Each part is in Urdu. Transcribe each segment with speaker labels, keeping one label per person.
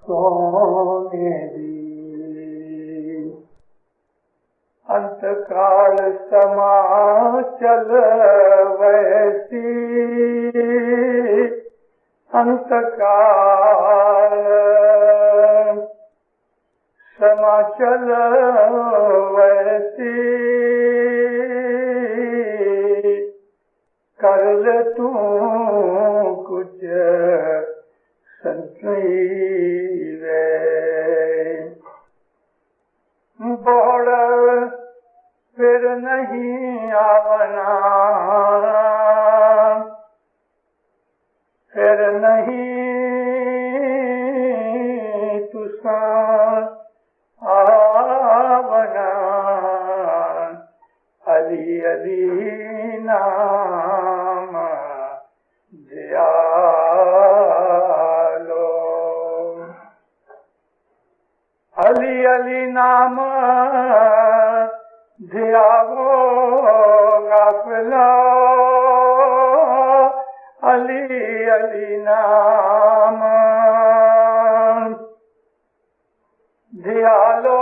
Speaker 1: سونے دی انتقال سما چل ویسی انتقال سما چل ویسی کر لے تو کچھ سنئی وے بوڑ پھر نہیں آنا پھر نہیں تساں آونا علی علی نام دیالو علی علی نام دیاو غافلا علی علی نام دیالو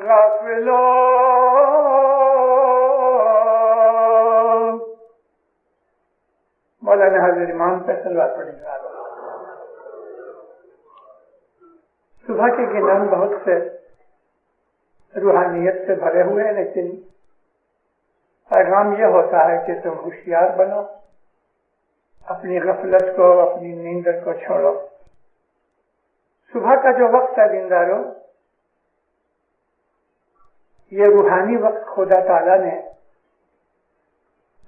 Speaker 1: غافلو مولانا حضرت امام پہ صلوات پڑھیں گے. صبح کے گنان بہت سے روحانیت سے بھرے ہوئے ہیں، لیکن پیغام یہ ہوتا ہے کہ تم ہوشیار بنو، اپنی غفلت کو، اپنی نیند کو چھوڑو. صبح کا جو وقت ہے دیندارو، یہ روحانی وقت خدا تعالیٰ نے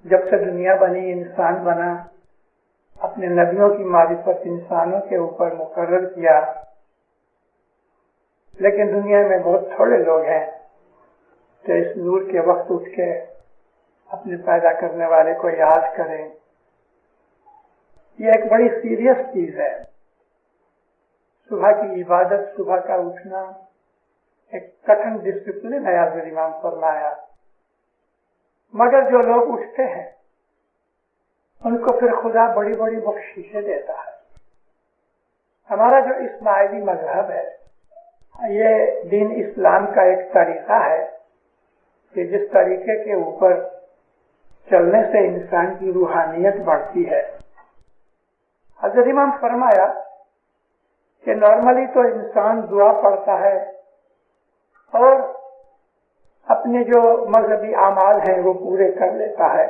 Speaker 1: جب سے دنیا بنی، انسان بنا، اپنے نبیوں کی معرفت انسانوں کے اوپر مقرر کیا. لیکن دنیا میں بہت تھوڑے لوگ ہیں کہ اس نور کے وقت اٹھ کے اپنے پیدا کرنے والے کو یاد کریں. یہ ایک بڑی سیریس چیز ہے. صبح کی عبادت، صبح کا اٹھنا ایک کٹن ڈسپلن ہے، حضرت امام فرمایا. مگر جو لوگ اٹھتے ہیں ان کو پھر خدا بڑی بڑی بخششیں دیتا ہے. ہمارا جو اسماعیلی مذہب ہے، یہ دین اسلام کا ایک طریقہ ہے کہ جس طریقے کے اوپر چلنے سے انسان کی روحانیت بڑھتی ہے. حضرت امام فرمایا کہ نارملی تو انسان دعا پڑھتا ہے اور اپنے جو مذہبی اعمال ہیں وہ پورے کر لیتا ہے،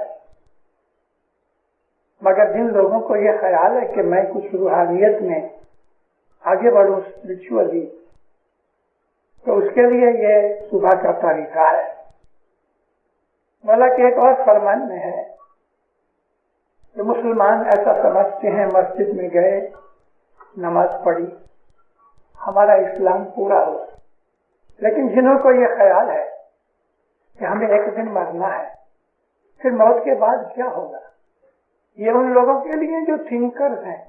Speaker 1: مگر جن لوگوں کو یہ خیال ہے کہ میں کچھ روحانیت میں آگے بڑھوں اسپرچولی، تو اس کے لیے یہ صبح کا طریقہ ہے. مولا کے ایک اور فرمان میں ہے کہ مسلمان ایسا سمجھتے ہیں مسجد میں گئے، نماز پڑھی، ہمارا اسلام پورا ہو. لیکن جنہوں کو یہ خیال ہے کہ ہمیں ایک دن مرنا ہے، پھر موت کے بعد کیا ہوگا، یہ ان لوگوں کے لیے جو تھنکرز ہیں،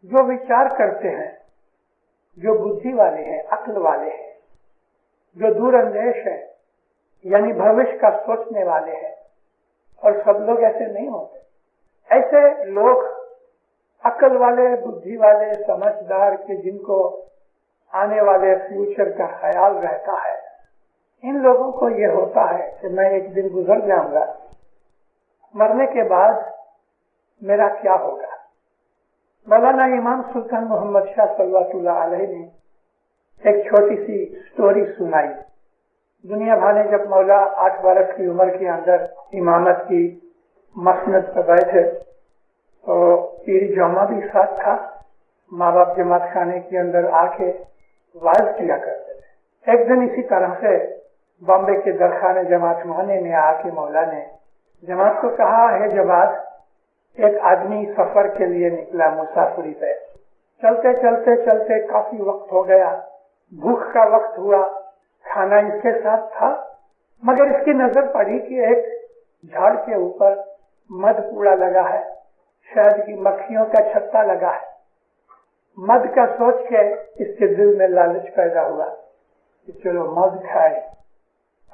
Speaker 1: جو وچار کرتے ہیں، جو بدھی والے ہیں، عقل والے ہیں، جو دور اندیش ہیں، یعنی بھوش کا سوچنے والے ہیں. اور سب لوگ ایسے نہیں ہوتے. ایسے لوگ عقل والے، بدھی والے، سمجھدار، کہ جن کو آنے والے فیوچر کا خیال رہتا ہے، ان لوگوں کو یہ ہوتا ہے کہ میں ایک دن گزر جاؤں گا، مرنے کے بعد میرا کیا ہوگا. مولانا امام سلطان محمد شاہ صلی اللہ علیہ نے ایک چھوٹی سی سٹوری سنائی. دنیا بھر نے جب مولا 8 برس کی عمر کے اندر امامت کی مسند پر بیٹھے تو پیر جمعہ بھی ساتھ تھا. ماں باپ جماعت خانے کے اندر آ کے وائز کیا کرتے تھے. ایک دن اسی طرح سے بامبے کے درخانے جماعت خانے میں آ کے مولا نے جماعت کو کہا ہے جماعت، ایک آدمی سفر کے لیے نکلا مسافری پہ. چلتے چلتے چلتے کافی وقت ہو گیا، بھوک کا وقت ہوا، کھانا اس کے ساتھ تھا، مگر اس کی نظر پڑی کہ ایک جھاڑ کے اوپر مد پوڑا لگا ہے، شہد کی مکھیوں کا چھتا لگا ہے. مد کا سوچ کے اس کے دل میں لالچ پیدا ہوا کہ چلو مد کھائے.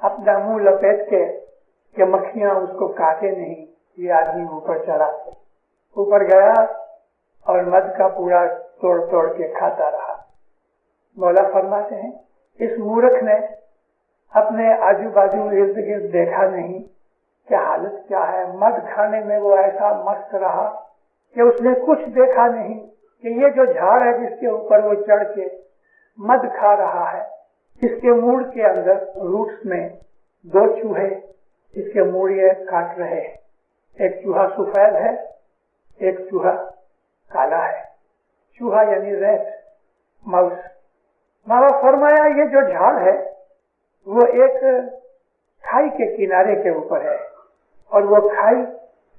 Speaker 1: اپنا منہ لپیٹ کے کہ مکھیاں اس کو کاٹے نہیں، یہ آدمی اوپر چڑھا، اوپر گیا، اور مد کا پورا توڑ توڑ کے کھاتا رہا۔ مولا فرماتے ہیں اس مورخ نے اپنے آجو باجو ارد گرد دیکھا نہیں کہ حالت کیا ہے۔ مد کھانے میں وہ ایسا مست رہا کہ اس نے کچھ دیکھا نہیں کہ یہ جو جھاڑ ہے جس کے اوپر وہ چڑھ کے مد کھا رہا ہے، اس کے موڑ کے اندر روٹس میں 2 چوہے اس کے موڑیے کاٹ رہے ہیں۔ ایک چوہا سفید ہے، ایک چوہا کالا ہے۔ چوہا یعنی ریٹ، ماؤس۔ مولا فرمایا یہ جو جھاڑ ہے وہ ایک کھائی کے کنارے کے اوپر ہے، اور وہ کھائی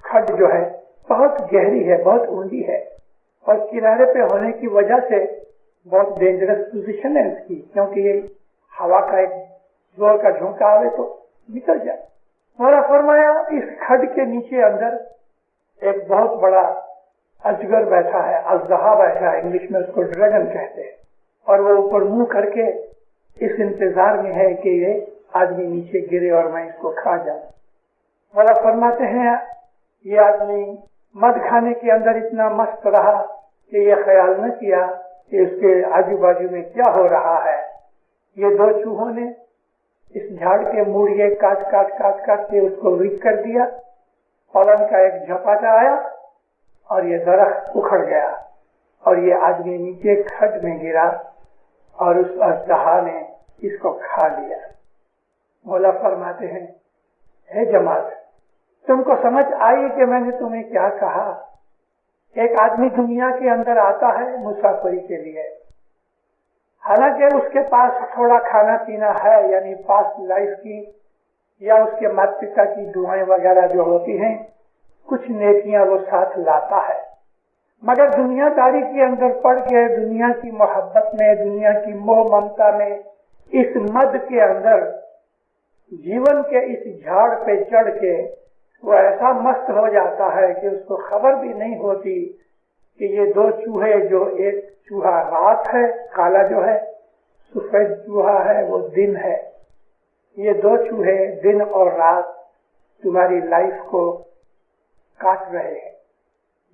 Speaker 1: کھڈ جو ہے بہت گہری ہے، بہت اونڈی ہے، اور کنارے پہ ہونے کی وجہ سے بہت ڈینجرس پوزیشن ہے اس کی، کیونکہ یہ ہوا کا ایک زور کا جھونکا آئے تو نکل جائے۔ مولا فرمایا اس کھڈ کے نیچے اندر ایک بہت بڑا اجگر بیٹھا ہے، اژدہا بیٹھا ہے، انگلش میں اس کو ڈریگن کہتے ہیں، اور وہ اوپر منہ کر کے اس انتظار میں ہے کہ یہ آدمی نیچے گرے اور میں اس کو کھا جاؤں۔ مولا فرماتے ہیں یہ آدمی مد کھانے کے اندر اتنا مست رہا کہ یہ خیال نہ کیا کہ اس کے آجو باجو میں کیا ہو رہا ہے۔ یہ 2 چوہوں نے اس جھاڑ کے موڑیے کاٹ کے اس کو ویک کر دیا، فوراً کا ایک جھپاٹا آیا اور یہ درخت اکھڑ گیا، اور یہ آدمی نیچے کھڈ میں گرا اور اس اژدہا نے اس کو کھا لیا۔ مولا فرماتے ہیں اے جماعت، تم کو سمجھ آئی کہ میں نے تمہیں کیا کہا؟ ایک آدمی دنیا کے اندر آتا ہے مسافری کے لیے، حالانکہ اس کے پاس تھوڑا کھانا پینا ہے، یعنی پاسٹ لائف کی یا اس کے ماتا پتا کی دعائیں وغیرہ جو ہوتی ہیں، کچھ نیکیاں وہ ساتھ لاتا ہے، مگر دنیا داری کے اندر پڑ کے دنیا کی محبت میں، دنیا کی موہ ممتا میں، اس مد کے اندر جیون کے اس جھاڑ پہ چڑھ کے وہ ایسا مست ہو جاتا ہے کہ اس کو خبر بھی نہیں ہوتی کہ یہ 2 چوہے، جو ایک چوہا رات ہے کالا جو ہے، سفید چوہا ہے وہ دن ہے، یہ 2 چوہے دن اور رات تمہاری لائف کو کاٹ رہے ہیں۔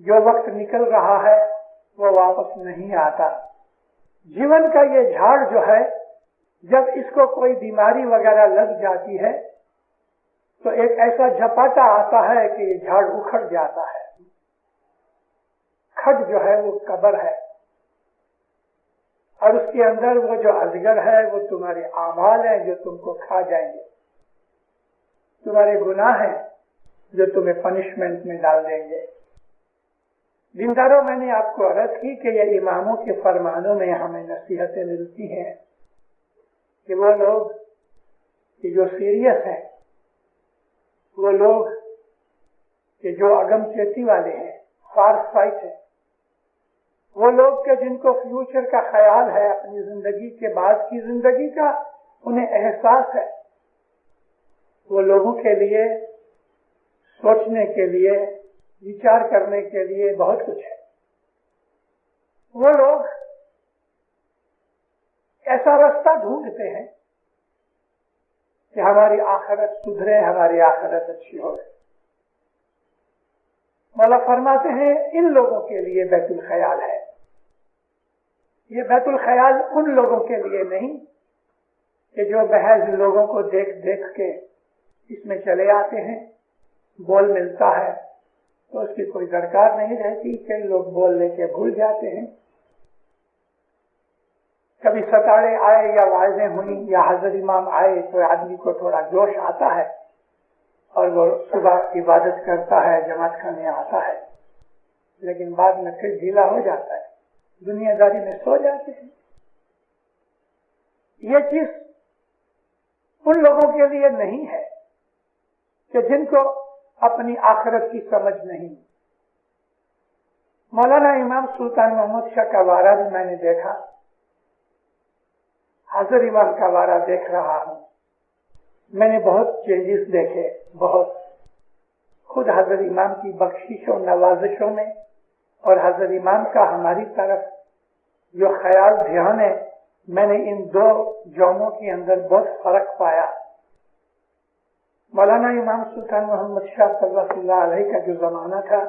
Speaker 1: جو وقت نکل رہا ہے وہ واپس نہیں آتا۔ جیون کا یہ جھاڑ جو ہے، جب اس کو کوئی بیماری وغیرہ لگ جاتی ہے تو ایک ایسا جھپاٹا آتا ہے کہ یہ جھاڑ اکھڑ جاتا ہے۔ کھڈ جو ہے وہ قبر ہے، اور اس کے اندر وہ جو اجگر ہے وہ تمہارے اعمال ہیں جو تم کو کھا جائیں گے، تمہارے گناہ ہیں جو تمہیں پنشمنٹ میں ڈال دیں گے۔ دینداروں، میں نے آپ کو عرض کی کہ یہ اماموں کے فرمانوں میں ہمیں نصیحتیں ملتی ہیں کہ وہ لوگ کہ جو سیریس ہیں، وہ لوگ کہ جو اگم چیتی والے ہیں، فار فائٹ ہیں، وہ لوگ کہ جن کو فیوچر کا خیال ہے، اپنی زندگی کے بعد کی زندگی کا انہیں احساس ہے، وہ لوگوں کے لیے سوچنے کے لیے، وچار کرنے کے لیے بہت کچھ ہے۔ وہ لوگ ایسا راستہ ڈھونڈتے ہیں کہ ہماری آخرت سدھرے، ہماری آخرت اچھی ہو۔ مولا فرماتے ہیں ان لوگوں کے لیے بیت الخیال ہے۔ یہ بیت الخیال ان لوگوں کے لیے نہیں کہ جو محض لوگوں کو دیکھ دیکھ کے اس میں چلے آتے ہیں، بول ملتا ہے تو اس کی کوئی درکار نہیں رہتی، کئی لوگ بول لے کے بھول جاتے ہیں۔ کبھی ستاڑے آئے یا واعظیں ہوئیں یا حضرت امام آئے تو آدمی کو تھوڑا جوش آتا ہے اور وہ صبح عبادت کرتا ہے، جماعت کرنے آتا ہے، لیکن بعد میں پھر ڈھیلا ہو جاتا ہے، دنیا داری میں سو جاتے ہیں۔ یہ چیز ان لوگوں کے لیے نہیں ہے کہ جن کو اپنی آخرت کی سمجھ نہیں۔ مولانا امام سلطان محمد شاہ کا وارہ بھی میں نے دیکھا، حضرت امام کا وارہ دیکھ رہا ہوں، میں نے بہت چینجز دیکھے، بہت خود حضرت امام کی بخشش و نوازشوں میں اور حضرت امام کا ہماری طرف جو خیال دھیان ہے، میں نے ان 2 جوموں کے اندر بہت فرق پایا۔ مولانا امام سلطان محمد شاہ صلی اللہ علیہ کا جو زمانہ تھا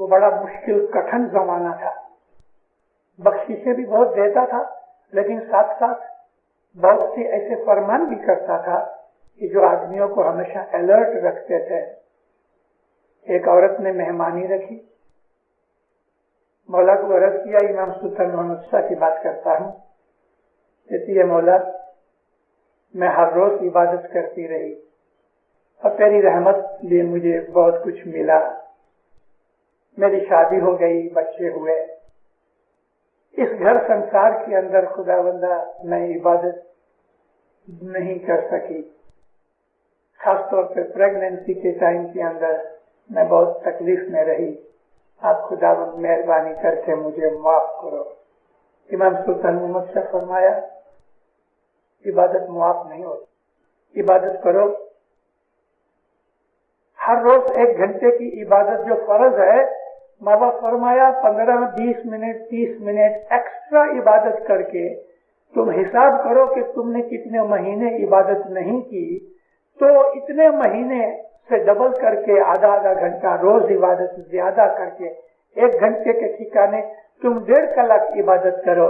Speaker 1: وہ بڑا مشکل کٹھن زمانہ تھا. بخششیں بھی بہت دیتا تھا لیکن ساتھ ساتھ بہت سے ایسے فرمان بھی کرتا تھا کہ جو آدمیوں کو ہمیشہ الرٹ رکھتے تھے. ایک عورت نے مہمانی رکھی, مولا کو عرض کیا, امام سلطان محمد شاہ کی بات کرتا ہوں, کہتی ہے مولا میں ہر روز عبادت کرتی رہی اور تیری رحمت لیے مجھے بہت کچھ ملا, میری شادی ہو گئی, بچے ہوئے, اس گھر سنسار کے اندر خدا بندہ میں عبادت نہیں کر سکی, خاص طور پہ پریگننسی کے ٹائم کے اندر میں بہت تکلیف میں رہی, آپ خدا بند مہربانی کر کے مجھے معاف کرو. امام سلطان محمد شاہ فرمایا عبادت معاف نہیں ہوتی, عبادت کرو. ہر روز 1 گھنٹے کی عبادت جو فرض ہے, ماں باپ فرمایا 15-20 منٹ 30 منٹ ایکسٹرا عبادت کر کے تم حساب کرو کہ تم نے کتنے مہینے عبادت نہیں کی, تو اتنے مہینے سے ڈبل کر کے آدھا گھنٹہ روز عبادت زیادہ کر کے 1 گھنٹے کے ٹھکانے تم 1.5 کلاک عبادت کرو,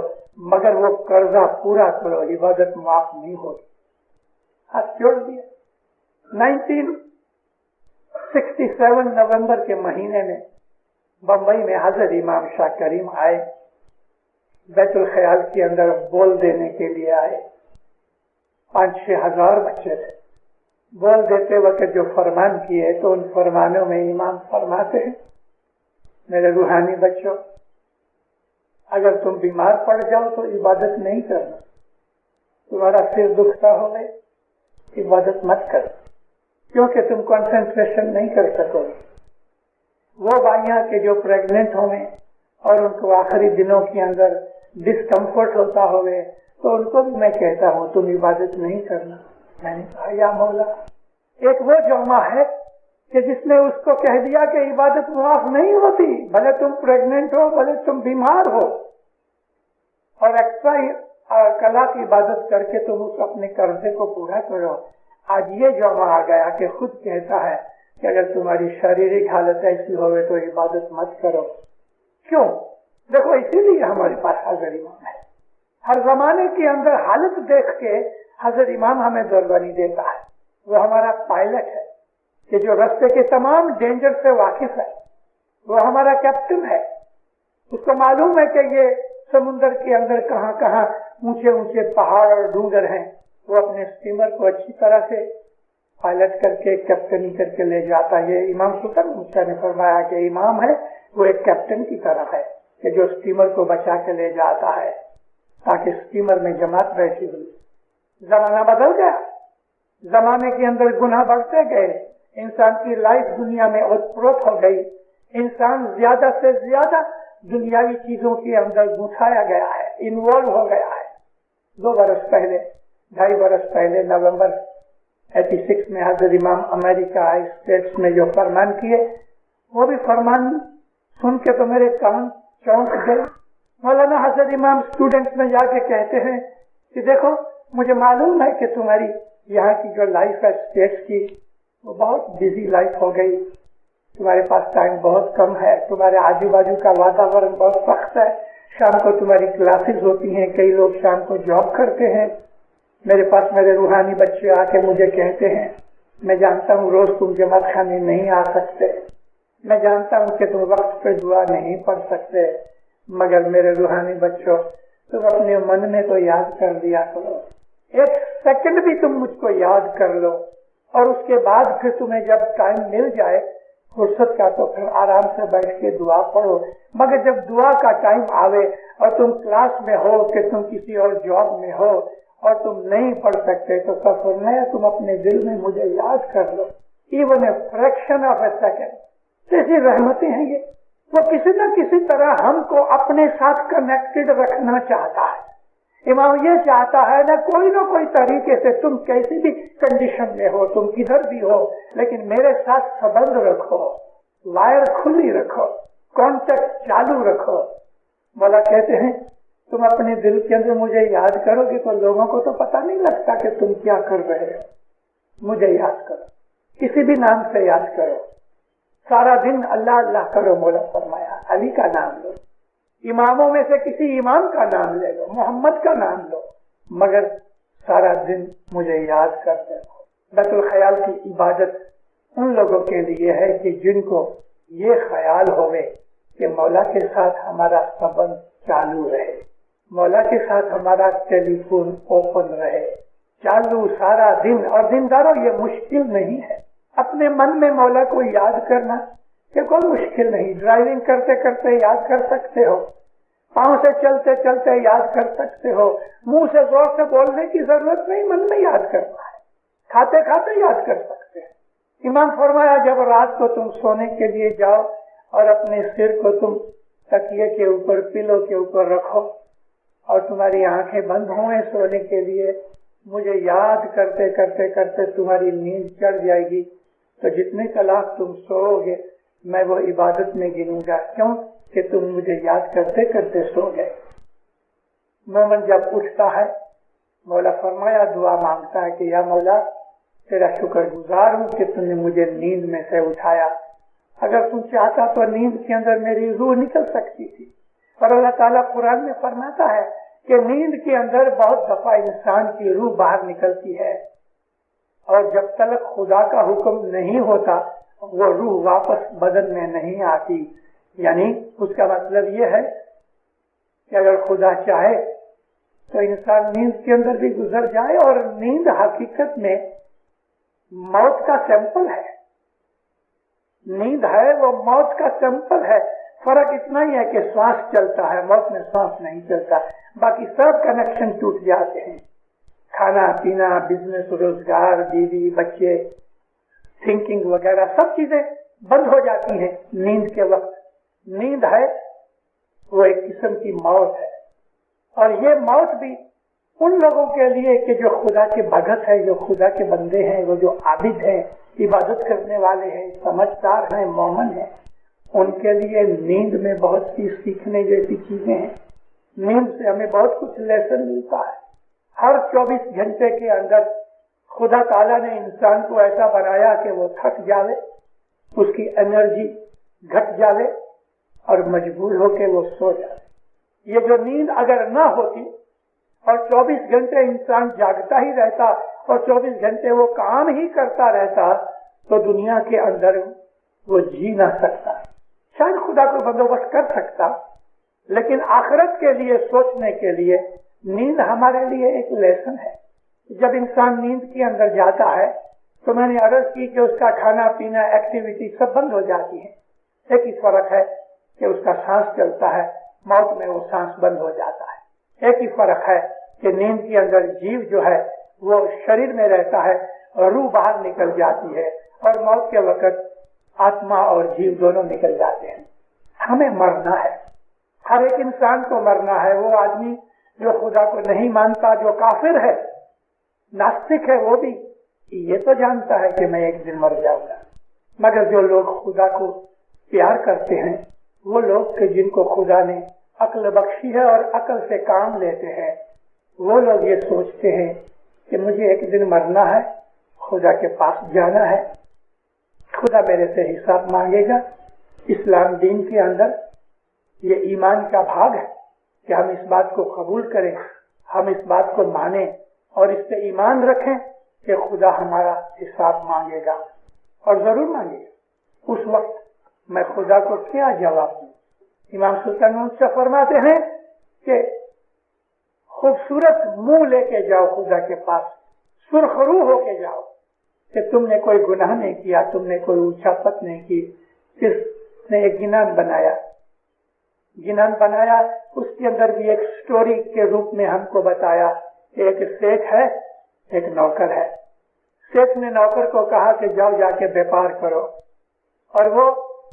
Speaker 1: مگر وہ قرضہ پورا کرو, عبادت معاف نہیں ہوگی. ہاتھ جوڑ دیا. 1967 نومبر کے مہینے میں بمبئی میں حضرت امام شاہ کریم آئے, بیت الخیال کے اندر بول دینے کے لیے آئے. 5-6 ہزار بچے تھے. بول دیتے وقت جو فرمان کیے تو ان فرمانوں میں امام فرماتے ہیں, میرے روحانی بچوں, اگر تم بیمار پڑ جاؤ تو عبادت نہیں کرنا, تمہارا سر دکھتا ہو گئے عبادت مت کرو, کیونکہ تم کنسنٹریشن نہیں کر سکو گے. وہ بھائیاں کے جو پریگننٹ ہوں گے اور ان کو آخری دنوں کے اندر ڈسکمفرٹ ہوتا ہوگا تو ان کو بھی میں کہتا ہوں تم عبادت نہیں کرنا. میں نے کہا یا مولا, ایک وہ جمعہ ہے کہ جس نے اس کو کہہ دیا کہ عبادت معاف نہیں ہوتی, بھلے تم پریگننٹ ہو, بھلے تم بیمار ہو, اور ایکسٹرا کلاک عبادت کر کے تم اس اپنے قرضے کو پورا کرو. آج یہ جمعہ آ گیا کہ خود کہتا ہے کہ اگر تمہاری شاریرک حالت ایسی ہوئے تو عبادت مت کرو. کیوں؟ دیکھو اسی لیے ہمارے پاس حضرت امام ہے. ہر زمانے کے اندر حالت دیکھ کے حضرت امام ہمیں دربانی دیتا ہے. وہ ہمارا پائلٹ ہے کہ جو راستے کے تمام ڈینجر سے واقف ہے. وہ ہمارا کیپٹن ہے, اس کو معلوم ہے کہ یہ سمندر کے اندر کہاں کہاں اونچے اونچے پہاڑ اور ڈونگر ہیں. وہ اپنے اسٹیمر کو اچھی طرح سے پائلٹ کر کے کیپٹنی کر کے لے جاتا ہے. یہ امام سلطان موسیٰ نے فرمایا کہ امام ہے وہ ایک کیپٹن کی طرح ہے کہ جو اسٹیمر کو بچا کے لے جاتا ہے تاکہ اسٹیمر میں جماعت بیٹھی ہوئی. زمانہ بدل گیا, زمانے کے اندر گناہ بڑھتے گئے, انسان کی لائف دنیا میں اوت پروت ہو گئی. انسان زیادہ سے زیادہ دنیاوی چیزوں کے اندر گھسایا گیا ہے, انوالو ہو گیا ہے. 2 برس پہلے 2.5 برس پہلے نومبر 86 میں حضرت امام امریکہ اسٹیٹس میں جو فرمان کیے, وہ بھی فرمان سن کے تو میرے کان چونک گئے. مولانا حضرت امام اسٹوڈنٹس میں جا کے کہتے ہیں کہ دیکھو مجھے معلوم ہے کہ تمہاری یہاں کی جو لائف ہے اسٹیٹس کی وہ بہت بزی لائف ہو گئی, تمہارے پاس ٹائم بہت کم ہے, تمہارے آجو بازو کا واتاورن بہت سخت ہے, شام کو تمہاری کلاسز ہوتی ہیں, کئی لوگ شام کو جاب کرتے ہیں. میرے پاس میرے روحانی بچے آ کے مجھے کہتے ہیں میں جانتا ہوں روز تم جماعت خانے نہیں آ سکتے, میں جانتا ہوں کہ تم وقت پہ دعا نہیں پڑھ سکتے, مگر میرے روحانی بچوں تم اپنے من میں تو یاد کر دیا کرو, 1 سیکنڈ بھی تم مجھ کو یاد کر لو, اور اس کے بعد پھر تمہیں جب ٹائم مل جائے فرصت کا تو پھر آرام سے بیٹھ کے دعا پڑھو. مگر جب دعا کا ٹائم آوے اور تم کلاس میں ہو کہ تم کسی اور جاب میں ہو اور تم نہیں پڑھ سکتے تو سفر میں تم اپنے دل میں مجھے یاد کر لو. Even a fraction of a second. کیسی رحمتیں ہیں یہ, وہ کسی نہ کسی طرح ہم کو اپنے ساتھ کنیکٹڈ رکھنا چاہتا ہے. امام یہ چاہتا ہے نہ کوئی طریقے سے تم کیسی بھی کنڈیشن میں ہو, تم کدھر بھی ہو, لیکن میرے ساتھ سبند رکھو, وائر کھلی رکھو, کانٹیکٹ چالو رکھو. مولا کہتے ہیں تم اپنے دل کے اندر مجھے یاد کرو گے تو لوگوں کو تو پتہ نہیں لگتا کہ تم کیا کر رہے ہو. مجھے یاد کرو, کسی بھی نام سے یاد کرو, سارا دن اللہ اللہ کرو، مولا فرمایا علی کا نام لو، اماموں میں سے کسی امام کا نام لے لو، محمد کا نام لو، مگر سارا دن مجھے یاد کرتے ہو۔ بیت الخیال کی عبادت ان لوگوں کے لیے ہے کہ جن کو یہ خیال ہوئے کہ مولا کے ساتھ ہمارا سبند چالو رہے، مولا کے ساتھ ہمارا ٹیلی فون اوپن رہے چالو سارا دن۔ اور دینداروں یہ مشکل نہیں ہے، اپنے من میں مولا کو یاد کرنا یہ کوئی مشکل نہیں، ڈرائیونگ کرتے کرتے یاد کر سکتے ہو، پاؤں سے چلتے چلتے یاد کر سکتے ہو، منہ سے زور سے بولنے کی ضرورت نہیں، من میں یاد کرنا ہے، کھاتے کھاتے یاد کر سکتے ہیں۔ امام فرمایا جب رات کو تم سونے کے لیے جاؤ اور اپنے سر کو تم تکیے کے اوپر پلو کے اوپر رکھو اور تمہاری آنکھیں بند ہوئیں سونے کے لیے، مجھے یاد کرتے کرتے کرتے تمہاری نیند چڑھ جائے گی، تو جتنے کلاک تم سو گے میں وہ عبادت میں گنوں گا، کیوں کہ تم مجھے یاد کرتے کرتے سو گئے۔ مومن جب اٹھتا ہے مولا فرمایا دعا مانگتا ہے کہ یا مولا تیرا شکر گزار ہوں کہ تم نے مجھے نیند میں سے اٹھایا، اگر تم چاہتا تو نیند کے اندر میری روح نکل سکتی تھی۔ اور اللہ تعالیٰ قرآن میں فرماتا ہے کہ نیند کے اندر بہت دفعہ انسان کی روح باہر نکلتی ہے، اور جب تک خدا کا حکم نہیں ہوتا وہ روح واپس بدن میں نہیں آتی۔ یعنی اس کا مطلب یہ ہے کہ اگر خدا چاہے تو انسان نیند کے اندر بھی گزر جائے، اور نیند حقیقت میں موت کا سیمپل ہے، نیند ہے وہ موت کا سیمپل ہے، فرق اتنا ہی ہے کہ سانس چلتا ہے، موت میں سانس نہیں چلتا، باقی سب کنیکشن ٹوٹ جاتے ہیں، کھانا پینا، بزنس، روزگار، بیوی، بچے، تھنکنگ وغیرہ سب چیزیں بند ہو جاتی ہیں نیند کے وقت۔ نیند ہے وہ ایک قسم کی موت ہے، اور یہ موت بھی ان لوگوں کے لیے کہ جو خدا کے بھگت ہیں، جو خدا کے بندے ہیں، وہ جو عابد ہیں، عبادت کرنے والے ہیں، سمجھدار ہیں، مومن ہیں، ان کے لیے نیند میں بہت سی سیکھنے جیسی چیزیں ہیں۔ نیند سے ہمیں بہت کچھ لیسن ملتا ہے۔ ہر 24 گھنٹے کے اندر خدا تعالیٰ نے انسان کو ایسا بنایا کہ وہ تھک جاوے، اس کی انرجی گھٹ جاوے اور مجبور ہو کے وہ سو جائے۔ یہ جو نیند اگر نہ ہوتی اور 24 گھنٹے انسان جاگتا ہی رہتا اور 24 گھنٹے وہ کام ہی کرتا رہتا تو دنیا کے اندر وہ جی نہ سکتا۔ شاید خدا کو بندوبست کر سکتا، لیکن آخرت کے لیے سوچنے کے لیے نیند ہمارے لیے ایک لیسن ہے۔ جب انسان نیند کے اندر جاتا ہے تو میں نے عرض کی کہ اس کا کھانا پینا، ایکٹیویٹی سب بند ہو جاتی ہے۔ ایک ہی فرق ہے کہ اس کا سانس چلتا ہے، موت میں وہ سانس بند ہو جاتا ہے۔ ایک ہی فرق ہے کہ نیند کے اندر جیو جو ہے وہ شریر میں رہتا ہے اور روح باہر نکل جاتی ہے، اور موت کے وقت آتما اور جیو دونوں نکل جاتے ہیں۔ ہمیں مرنا ہے، ہر ایک انسان کو مرنا ہے۔ وہ آدمی جو خدا کو نہیں مانتا، جو کافر ہے، ناستک ہے، وہ بھی یہ تو جانتا ہے کہ میں ایک دن مر جاؤں گا، مگر جو لوگ خدا کو پیار کرتے ہیں، وہ لوگ کہ جن کو خدا نے عقل بخشی ہے اور عقل سے کام لیتے ہیں، وہ لوگ یہ سوچتے ہیں کہ مجھے ایک دن مرنا ہے، خدا کے پاس جانا ہے، خدا میرے سے حساب مانگے گا۔ اسلام دین کے اندر یہ ایمان کا بھاگ ہے کہ ہم اس بات کو قبول کریں، ہم اس بات کو مانیں اور اس پہ ایمان رکھیں کہ خدا ہمارا حساب مانگے گا، اور ضرور مانگے گا۔ اس وقت میں خدا کو کیا جواب دوں؟ امام سلطان سے فرماتے ہیں کہ خوبصورت منہ لے کے جاؤ خدا کے پاس، سرخ روح ہو کے جاؤ کہ تم نے کوئی گناہ نہیں کیا، تم نے کوئی اونچا پت نہیں کی، کس نے ایک گنان بنایا، اس کے اندر بھی ایک سٹوری کے روپ میں ہم کو بتایا کہ ایک سیٹ ہے، ایک نوکر ہے۔ سیٹ نے نوکر کو کہا کہ جاؤ جا کے بیپار کرو، اور وہ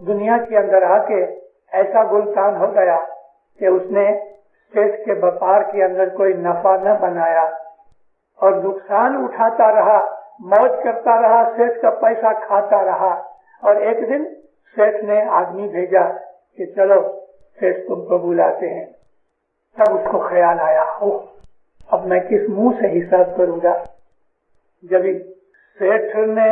Speaker 1: دنیا کے اندر آ کے ایسا گلتان ہو گیا کہ اس نے سیٹ کے بیپار کے اندر کوئی نفع نہ بنایا اور نقصان اٹھاتا رہا، موج کرتا رہا، سیٹ کا پیسہ کھاتا رہا۔ اور ایک دن سیٹ نے آدمی بھیجا کہ چلو سیٹ تم کو بلاتے ہیں۔ تب اس کو خیال آیا، اب میں کس منہ سے حساب کروں گا؟ جب سیٹ نے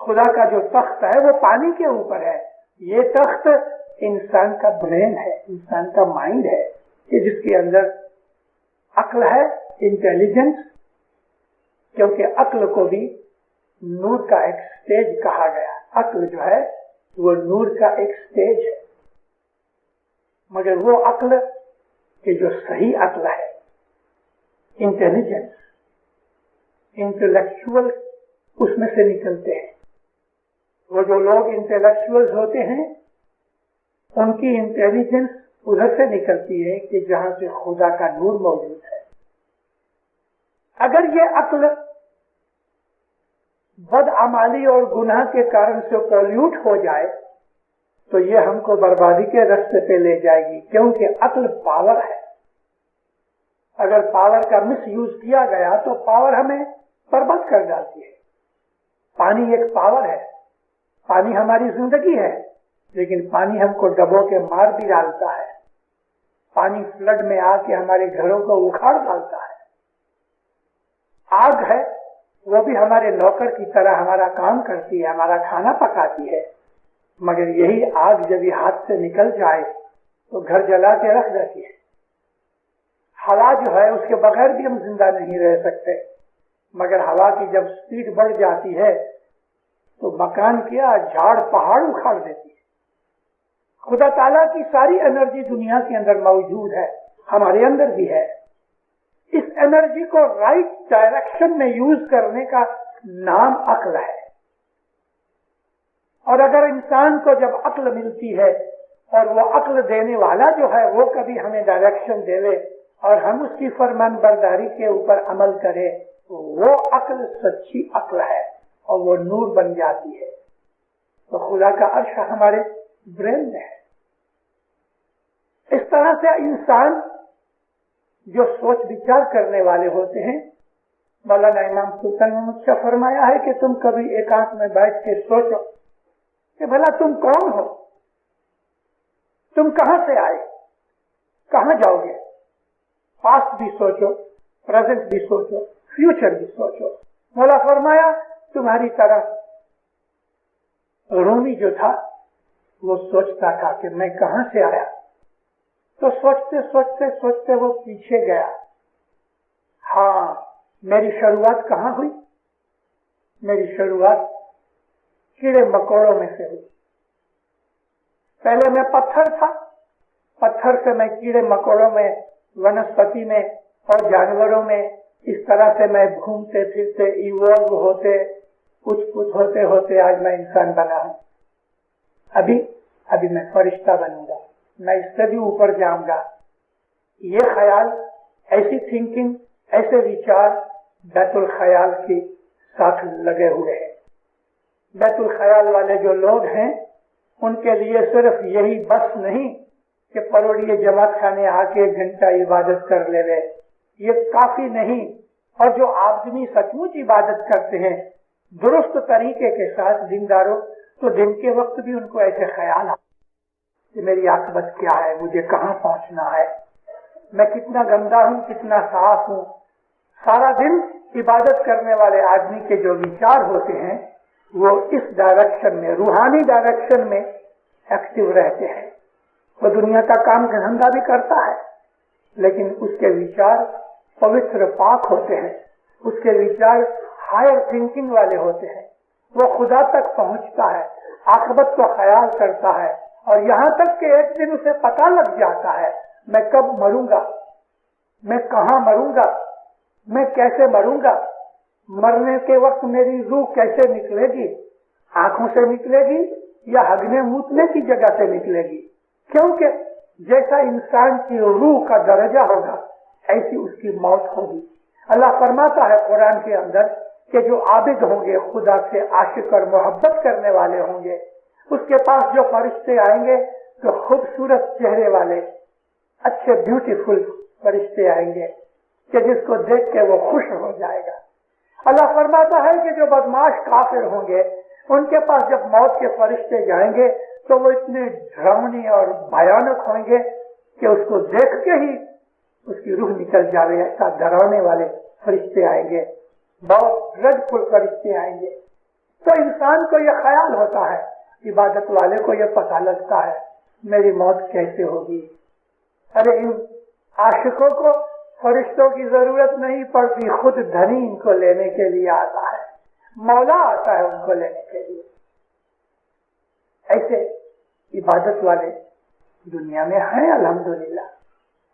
Speaker 1: خدا کا جو تخت ہے وہ پانی کے اوپر ہے. یہ تخت انسان کا برین ہے, انسان کا مائنڈ ہے, کہ جس کے اندر عقل ہے, انٹیلیجنس. کیونکہ عقل کو بھی نور کا ایک سٹیج کہا گیا. عقل جو ہے وہ نور کا ایک سٹیج ہے, مگر وہ عقل کہ جو صحیح عقل ہے, انٹیلیجنس, انٹلیکچوئل اس میں سے نکلتے ہیں. وہ جو لوگ انٹلیکچوئل ہوتے ہیں ان کی انٹیلیجنس ادھر سے نکلتی ہے کہ جہاں سے خدا کا نور موجود ہے. اگر یہ عقل بدعمالی اور گناہ کے کارن سے پولیوٹ ہو جائے تو یہ ہم کو بربادی کے راستے پہ لے جائے گی, کیونکہ عقل پاور ہے. اگر پاور کا مس یوز کیا گیا تو پاور ہمیں برباد کر ڈالتی ہے. پانی ایک پاور ہے, پانی ہماری زندگی ہے, لیکن پانی ہم کو ڈبو کے مار بھی ڈالتا ہے. پانی فلڈ میں آ کے ہمارے گھروں کو اکھاڑ ڈالتا ہے. آگ ہے وہ بھی ہمارے نوکر کی طرح ہمارا کام کرتی ہے, ہمارا کھانا پکاتی ہے, مگر یہی آگ جب یہ ہاتھ سے نکل جائے تو گھر جلا کے رکھ دیتی ہے. ہوا جو ہے اس کے بغیر بھی ہم زندہ نہیں رہ سکتے, مگر ہوا کی جب سپیڈ بڑھ جاتی ہے تو مکان کیا جھاڑ پہاڑ اکھاڑ دیتی ہے. خدا تعالیٰ کی ساری انرجی دنیا کے اندر موجود ہے, ہمارے اندر بھی ہے. اس انرجی کو رائٹ ڈائریکشن میں یوز کرنے کا نام عقل ہے. اور اگر انسان کو جب عقل ملتی ہے اور وہ عقل دینے والا جو ہے وہ کبھی ہمیں ڈائریکشن دے اور ہم اس کی فرمان برداری کے اوپر عمل کرے, وہ عقل سچی عقل ہے اور وہ نور بن جاتی ہے. تو خدا کا عرش ہمارے برین میں ہے. اس طرح سے انسان جو سوچ وچار کرنے والے ہوتے ہیں, مولانا امام سلطان نے مجھ سے فرمایا ہے کہ تم کبھی ایکانت میں بیٹھ کے سوچو کہ بھلا تم کون ہو, تم کہاں سے آئے, کہاں جاؤ گے. پاسٹ بھی سوچو, پریزنٹ بھی سوچو, فیوچر بھی سوچو. مولا فرمایا تمہاری طرح رومی جو تھا وہ سوچتا تھا کہ میں کہاں سے آیا, تو سوچتے سوچتے سوچتے وہ پیچھے گیا. ہاں, میری شروعات کہاں ہوئی؟ میری شروعات کیڑے مکوڑوں میں سے ہوئی. پہلے میں پتھر تھا, پتھر سے میں کیڑے مکوڑوں میں, ونسپتی میں اور جانوروں میں اس طرح سے میں گھومتے پھرتے ایوالو ہوتے کچھ کچھ ہوتے ہوتے آج میں انسان بنا ہوں. ابھی میں فرشتہ بنوں گا, میں اس سے بھی اوپر جاؤں گا. یہ خیال, ایسی تھنکنگ, ایسے وچار بیت الخیال کے ساتھ لگے ہوئے ہیں. بیت الخیال والے جو لوگ ہیں ان کے لیے صرف یہی بس نہیں کہ پروڑیے جماعت خانے آ کے ایک گھنٹہ عبادت کر لے رہے, یہ کافی نہیں. اور جو آدمی سچمچ عبادت کرتے ہیں درست طریقے کے ساتھ دینداروں, تو دن کے وقت بھی ان کو ایسے خیال کہ میری عاقبت کیا ہے, مجھے کہاں پہنچنا ہے, میں کتنا گندا ہوں, کتنا صاف ہوں. سارا دن عبادت کرنے والے آدمی کے جو وچار ہوتے ہیں وہ اس ڈائریکشن میں, روحانی ڈائریکشن میں ایکٹیو رہتے ہیں. وہ دنیا کا کام دھندا بھی کرتا ہے لیکن اس کے وچار پوتر پاک ہوتے ہیں, اس کے وچار ہائر تھنکنگ والے ہوتے ہیں. وہ خدا تک پہنچتا ہے, عاقبت کو خیال کرتا ہے, اور یہاں تک کہ ایک دن اسے پتہ لگ جاتا ہے میں کب مروں گا, میں کہاں مروں گا, میں کیسے مروں گا, مرنے کے وقت میری روح کیسے نکلے گی, آنکھوں سے نکلے گی یا ہگنے موتنے کی جگہ سے نکلے گی. کیونکہ جیسا انسان کی روح کا درجہ ہوگا ایسی اس کی موت ہوگی. اللہ فرماتا ہے قرآن کے اندر کہ جو عابد ہوں گے, خدا سے عاشق اور محبت کرنے والے ہوں گے, اس کے پاس جو فرشتے آئیں گے تو خوبصورت چہرے والے اچھے بیوٹیفل فرشتے آئیں گے کہ جس کو دیکھ کے وہ خوش ہو جائے گا. اللہ فرماتا ہے کہ جو بدماش کافر ہوں گے ان کے پاس جب موت کے فرشتے جائیں گے تو وہ اتنے ڈراؤنی اور بھیانک ہوں گے کہ اس کو دیکھ کے ہی اس کی روح نکل جائے. ایسا ڈرانے والے فرشتے آئیں گے, بہت ڈریڈفل فرشتے آئیں گے. تو انسان کو یہ خیال ہوتا ہے، عبادت والے کو یہ پتہ لگتا ہے میری موت کیسے ہوگی۔ ارے ان عاشقوں کو فرشتوں کی ضرورت نہیں پڑتی، خود دھنی ان کو لینے کے لیے آتا ہے، مولا آتا ہے ان کو لینے کے لیے۔ ایسے عبادت والے دنیا میں ہیں الحمدللہ،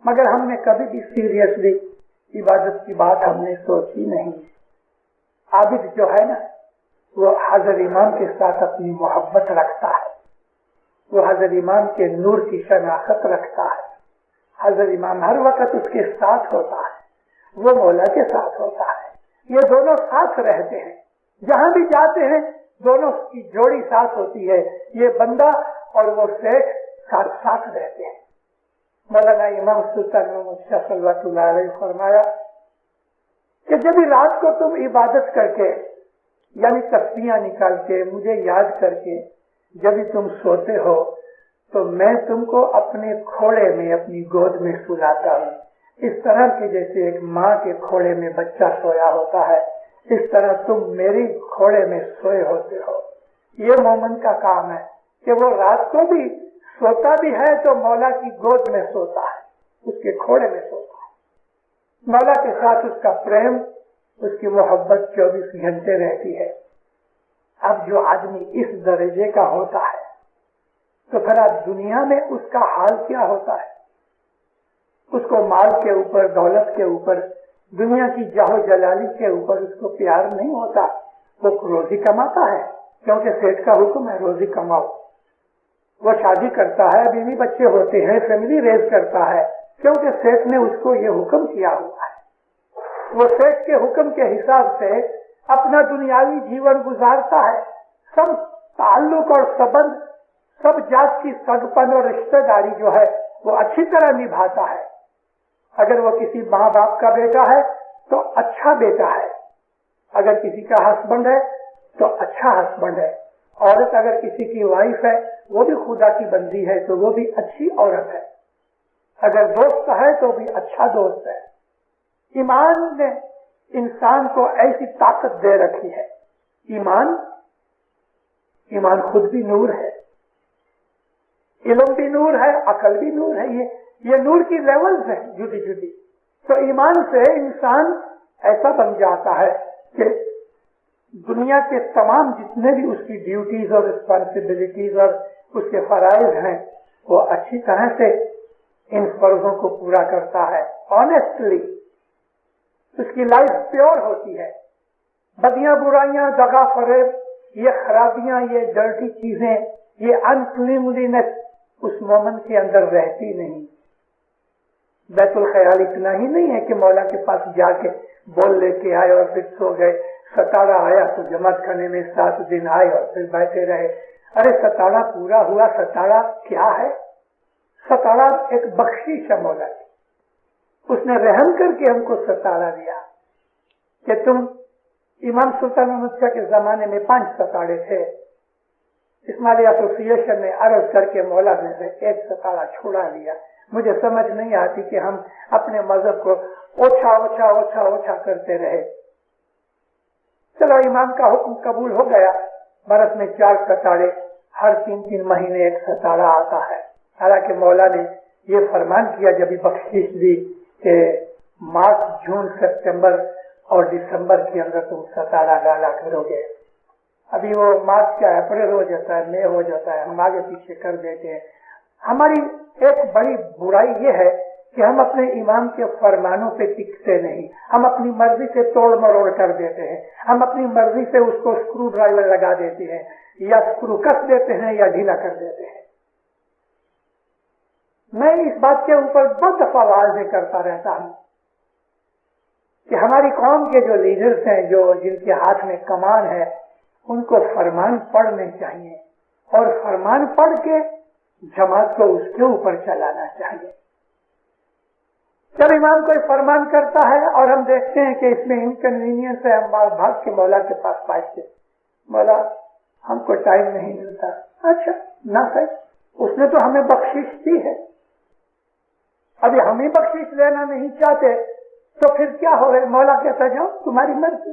Speaker 1: مگر ہم نے کبھی بھی سیریسلی عبادت کی بات ہم نے سوچی نہیں۔ عابد جو ہے نا وہ حضرت امام کے ساتھ اپنی محبت رکھتا ہے، وہ حضرت امام کے نور کی شناخت رکھتا ہے، حضرت امام ہر وقت اس کے ساتھ ہوتا ہے، وہ مولا کے ساتھ ہوتا ہے، یہ دونوں ساتھ رہتے ہیں، جہاں بھی جاتے ہیں دونوں کی جوڑی ساتھ ہوتی ہے، یہ بندہ اور وہ شیخ ساتھ ساتھ رہتے ہیں۔ مولانا امام سلطان محمد شاہ صلی اللہ علیہ فرمایا کہ جب رات کو تم عبادت کر کے یعنی تسبیحاں نکال کے مجھے یاد کر کے جب تم سوتے ہو تو میں تم کو اپنے کھوڑے میں اپنی گود میں سلاتا ہوں، اس طرح کہ جیسے ایک ماں کے کھوڑے میں بچہ سویا ہوتا ہے، اس طرح تم میری کھوڑے میں سوئے ہوتے ہو۔ یہ مومن کا کام ہے کہ وہ رات کو بھی سوتا بھی ہے تو مولا کی گود میں سوتا ہے، اس کے کھوڑے میں سوتا ہے، مولا کے ساتھ اس کا پریم، اس کی محبت 24 گھنٹے رہتی ہے۔ اب جو آدمی اس درجے کا ہوتا ہے تو پھر اب دنیا میں اس کا حال کیا ہوتا ہے؟ اس کو مال کے اوپر، دولت کے اوپر، دنیا کی جاہو جلالی کے اوپر اس کو پیار نہیں ہوتا، وہ روزی کماتا ہے کیونکہ سیٹھ کا حکم ہے روزی کماؤ، وہ شادی کرتا ہے، بیوی بچے ہوتے ہیں، فیملی ریز کرتا ہے کیونکہ سیٹھ نے اس کو یہ حکم کیا ہوا ہے، وہ سیٹھ کے حکم کے حساب سے اپنا دنیاوی جیون گزارتا ہے، سب تعلق اور سبند، سب جات کی سگپن اور رشتہ داری جو ہے وہ اچھی طرح نبھاتا ہے۔ اگر وہ کسی ماں باپ کا بیٹا ہے تو اچھا بیٹا ہے، اگر کسی کا ہسبینڈ ہے تو اچھا ہسبینڈ ہے، عورت اگر کسی کی وائف ہے وہ بھی خدا کی بندی ہے تو وہ بھی اچھی عورت ہے، اگر دوست ہے تو بھی اچھا دوست ہے۔ ایمان نے انسان کو ایسی طاقت دے رکھی ہے، ایمان خود بھی نور ہے، علم بھی نور ہے، عقل بھی نور ہے، یہ نور کی لیولز ہیں جدی جدی۔ تو ایمان سے انسان ایسا بن جاتا ہے کہ دنیا کے تمام جتنے بھی اس کی ڈیوٹیز اور رسپانسبلٹیز اور اس کے فرائض ہیں وہ اچھی طرح سے ان فرضوں کو پورا کرتا ہے، آنیسٹلی، اس کی لائف پیور ہوتی ہے، بدیاں برائیاں، دغا فریب، یہ خرابیاں، یہ ڈرٹی چیزیں، یہ انکلینلینس اس مومن کے اندر رہتی نہیں۔ بیت الخیال اتنا ہی نہیں ہے کہ مولا کے پاس جا کے بول لے کے آئے اور پھر سو گئے، ستارہ آیا تو جماعت خانے میں 7 دن آئے اور پھر بیٹھے رہے۔ ارے ستارہ پورا ہوا، ستارہ کیا ہے؟ ستارہ ایک بخشش ہے مولا کی، اس نے رحم کر کے ہم کو ستارہ دیا کہ تم امام سلطان محمد شاہ کے زمانے میں 5 ستارے تھے، اسماعیلی ایسوسی ایشن نے عرض کر کے مولا نے سے 1 ستارہ چھوڑا لیا۔ مجھے سمجھ نہیں آتی کہ ہم اپنے مذہب کو اوچھا کرتے رہے۔ چلو امام کا حکم قبول ہو گیا، برس میں 4 ستارے، ہر 3 مہینے 1 ستارہ آتا ہے۔ حالانکہ مولا نے یہ فرمان کیا جب بخشش دی کہ مارچ، جون، سپتمبر اور دسمبر کے اندر تم ستارہ ڈالا کرو گے۔ ابھی وہ مارچ کا اپریل ہو جاتا ہے، مئی ہو جاتا ہے، ہم آگے پیچھے کر دیتے ہیں۔ ہماری ایک بڑی برائی یہ ہے کہ ہم اپنے امام کے فرمانوں پہ ٹکتے نہیں، ہم اپنی مرضی سے توڑ مروڑ کر دیتے ہیں، ہم اپنی مرضی سے اس کو اسکرو ڈرائیور لگا دیتے ہیں، یا اسکرو کس دیتے ہیں یا ڈھیلا کر دیتے ہیں۔ میں اس بات کے اوپر بہت دفعہ واضح کرتا رہتا ہوں کہ ہماری قوم کے جو لیڈرز ہیں، جن کے ہاتھ میں کمان ہے، ان کو فرمان پڑھنے چاہیے اور فرمان پڑھ کے جماعت کو اس کے اوپر چلانا چاہیے۔ جب امام کوئی فرمان کرتا ہے اور ہم دیکھتے ہیں کہ اس میں انکنوینئنس ہے، ہم بھاگ کے مولا کے پاس پہنچتے، مولا ہم کو ٹائم نہیں ملتا۔ اچھا نہ صحیح، اس نے تو ہمیں بخشش دی ہے، ابھی ہم ہی بخشش لینا نہیں چاہتے تو پھر کیا ہو گئے؟ مولا کہتا جاؤ تمہاری مرضی،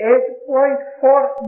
Speaker 1: 8.4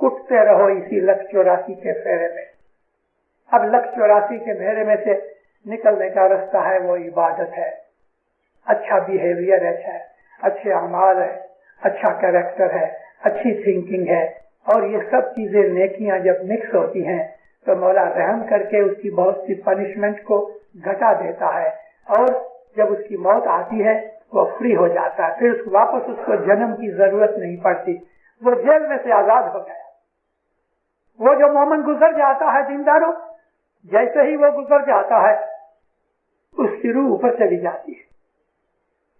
Speaker 1: کٹتے رہو اسی 1,84,000 کے پھیرے میں. اب 1,84,000 کے پھیرے میں سے نکلنے کا راستہ ہے وہ عبادت ہے. اچھا بیہیویئر ہے, اچھے اعمال ہے, اچھا کیریکٹر ہے, اچھی تھنکنگ ہے, اور یہ سب چیزیں نیکیاں جب مکس ہوتی ہیں تو مولا رحم کر کے اس کی بہت سی پنشمنٹ کو گھٹا دیتا ہے, اور جب اس کی موت آتی ہے وہ فری ہو جاتا ہے. پھر واپس اس کو جنم کی ضرورت نہیں پڑتی, وہ جیل میں سے آزاد ہو گیا. وہ جو مومن گزر جاتا ہے دینداروں, جیسے ہی وہ گزر جاتا ہے اس کی روح اوپر چلی جاتی ہے.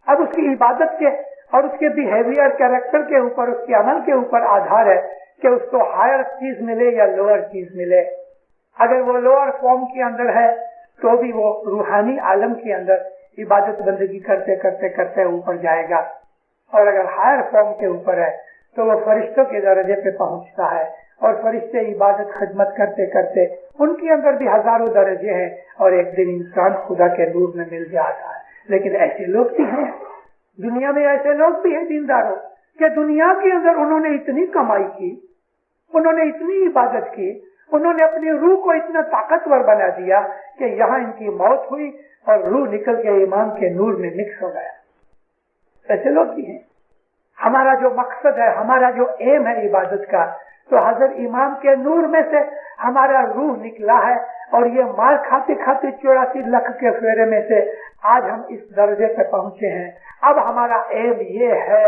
Speaker 1: اب اس کی عبادت کے اور اس کے بیہیویئر کیریکٹر کے اوپر, اس کے عمل کے اوپر آدھار ہے کہ اس کو ہائر چیز ملے یا لوور چیز ملے. اگر وہ لوور فارم کے اندر ہے تو بھی وہ روحانی عالم کے اندر عبادت بندگی کرتے کرتے کرتے اوپر جائے گا, اور اگر ہائر فارم کے اوپر ہے تو وہ فرشتوں کے درجے پہ پہنچتا ہے, اور فرشتے عبادت خدمت کرتے کرتے ان کے اندر بھی ہزاروں درجے ہیں, اور ایک دن انسان خدا کے نور میں مل جاتا ہے. لیکن ایسے لوگ بھی ہیں دنیا میں, ایسے لوگ بھی ہیں دینداروں کہ دنیا کے اندر انہوں نے اتنی کمائی کی, انہوں نے اتنی عبادت کی, انہوں نے اپنی روح کو اتنا طاقتور بنا دیا کہ یہاں ان کی موت ہوئی اور روح نکل کے ایمان کے نور میں مکس ہو گیا. ایسے لوگ بھی ہیں. ہمارا جو مقصد ہے, ہمارا جو ایم ہے عبادت کا, تو حضرت امام کے نور میں سے ہمارا روح نکلا ہے, اور یہ مار کھاتے کھاتے 84 لاکھ کے پھیرے میں سے آج ہم اس درجے پہ پہنچے ہیں. اب ہمارا ایم یہ ہے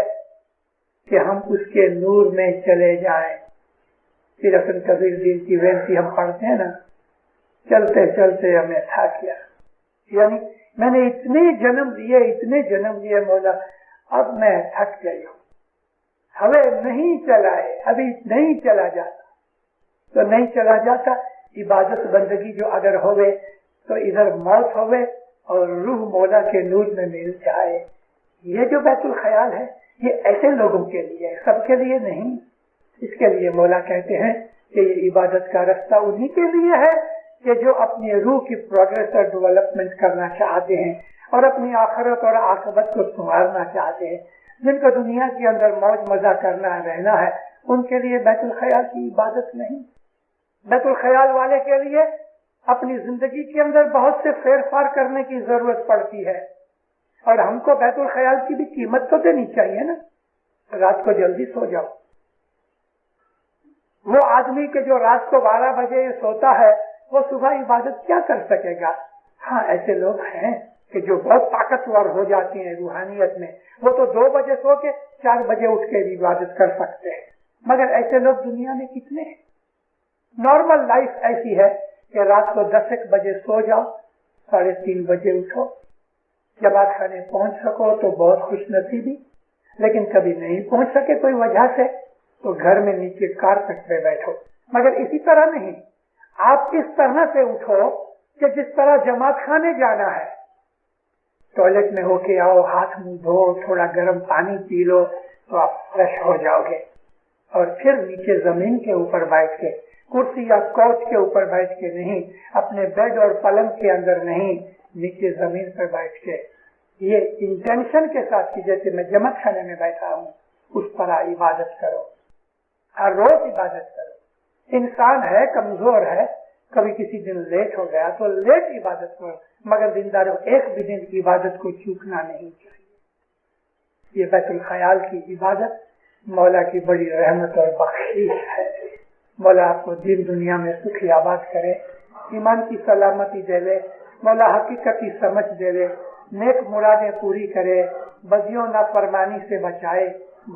Speaker 1: کہ ہم اس کے نور میں چلے جائیں. پھر اصل کبیر دین کی وینتی ہم پڑھتے ہیں نا, چلتے چلتے ہمیں تھک گیا, یعنی میں نے اتنے جنم لیے مولا, اب میں تھک گئی ہوں, ہمیں نہیں چلائے, ابھی نہیں چلا جاتا تو نہیں چلا جاتا. عبادت بندگی جو اگر ہوئے تو ادھر موت ہوئے اور روح مولا کے نور میں مل جائے. یہ جو بیت الخیال ہے یہ ایسے لوگوں کے لیے, سب کے لیے نہیں. اس کے لیے مولا کہتے ہیں کہ یہ عبادت کا راستہ انہی کے لیے ہے کہ جو اپنی روح کی پروگریس اور ڈیولپمنٹ کرنا چاہتے ہیں, اور اپنی آخرت اور عاقبت کو سنوارنا چاہتے ہیں. جن کو دنیا کے اندر موج مزہ کرنا رہنا ہے, ان کے لیے بیت الخیال کی عبادت نہیں. بیت الخیال والے کے لیے اپنی زندگی کے اندر بہت سے پھیر پھار کرنے کی ضرورت پڑتی ہے, اور ہم کو بیت الخیال کی بھی قیمت تو دینی چاہیے نا. رات کو جلدی سو جاؤ. وہ آدمی کہ جو رات کو 12 بجے سوتا ہے وہ صبح عبادت کیا کر سکے گا؟ ہاں ایسے لوگ ہیں کہ جو بہت طاقتور ہو جاتے ہیں روحانیت میں, وہ تو 2 بجے سو کے 4 بجے اٹھ کے عبادت کر سکتے ہیں. مگر ایسے لوگ دنیا میں کتنے ہیں؟ نارمل لائف ایسی ہے کہ رات کو 10 بجے سو جاؤ, 3:30 بجے اٹھو, جماعت خانے پہنچ سکو تو بہت خوش نصیبی, لیکن کبھی نہیں پہنچ سکے کوئی وجہ سے تو گھر میں نیچے کارپیٹ پہ بیٹھو. مگر اسی طرح نہیں, آپ اس طرح سے اٹھو کہ جس طرح جماعت خانے جانا ہے, ٹوائلٹ میں ہو کے آؤ, ہاتھ منہ دھو, تھوڑا گرم پانی پی لو تو آپ فریش ہو جاؤ گے. اور پھر نیچے زمین کے اوپر بیٹھ کے, کرسی یا کوچ کے اوپر بیٹھ کے نہیں, اپنے بیڈ اور پلنگ کے اندر نہیں, نیچے زمین پر بیٹھ کے یہ انٹینشن کے ساتھ کہ جیسے میں جماعت خانے میں بیٹھا ہوں اس طرح عبادت کرو. ہر روز عبادت کرو. انسان ہے, کمزور ہے, کبھی کسی دن لیٹ ہو گیا تو لیٹ عبادت کرو, مگر دینداروں ایک بھی دن کی عبادت کو چوکنا نہیں چاہیے. یہ بیت الخیال کی عبادت مولا کی بڑی رحمت اور بخشش ہے. مولا آپ کو دین دنیا میں سکھی آباد کرے, ایمان کی سلامتی دے لے, مولا حقیقت کی سمجھ دے لے, نیک مرادیں پوری کرے, بدیوں نافرمانی سے بچائے,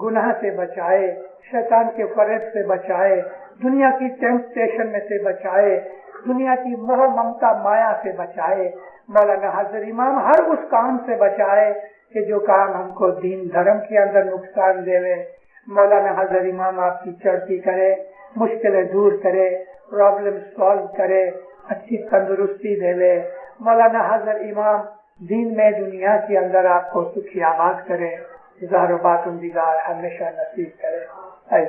Speaker 1: گناہ سے بچائے, شیطان کے فریب سے بچائے, دنیا کی ٹیمپٹیشن میں سے بچائے, دنیا کی موہ ممتا مایا سے بچائے. مولانا حضرت امام ہر اس کام سے بچائے کہ جو کام ہم کو دین دھرم کے اندر نقصان دے. مولانا حضرت امام آپ کی چڑھتی کرے, مشکلیں دور کرے, پرابلم سالو کرے, اچھی تندرستی دے لے. مولانا حضرت امام دین میں دنیا کے اندر آپ کو سکھی آباد کرے, ظاہر و باطن دیدار ہمیشہ نصیب کرے.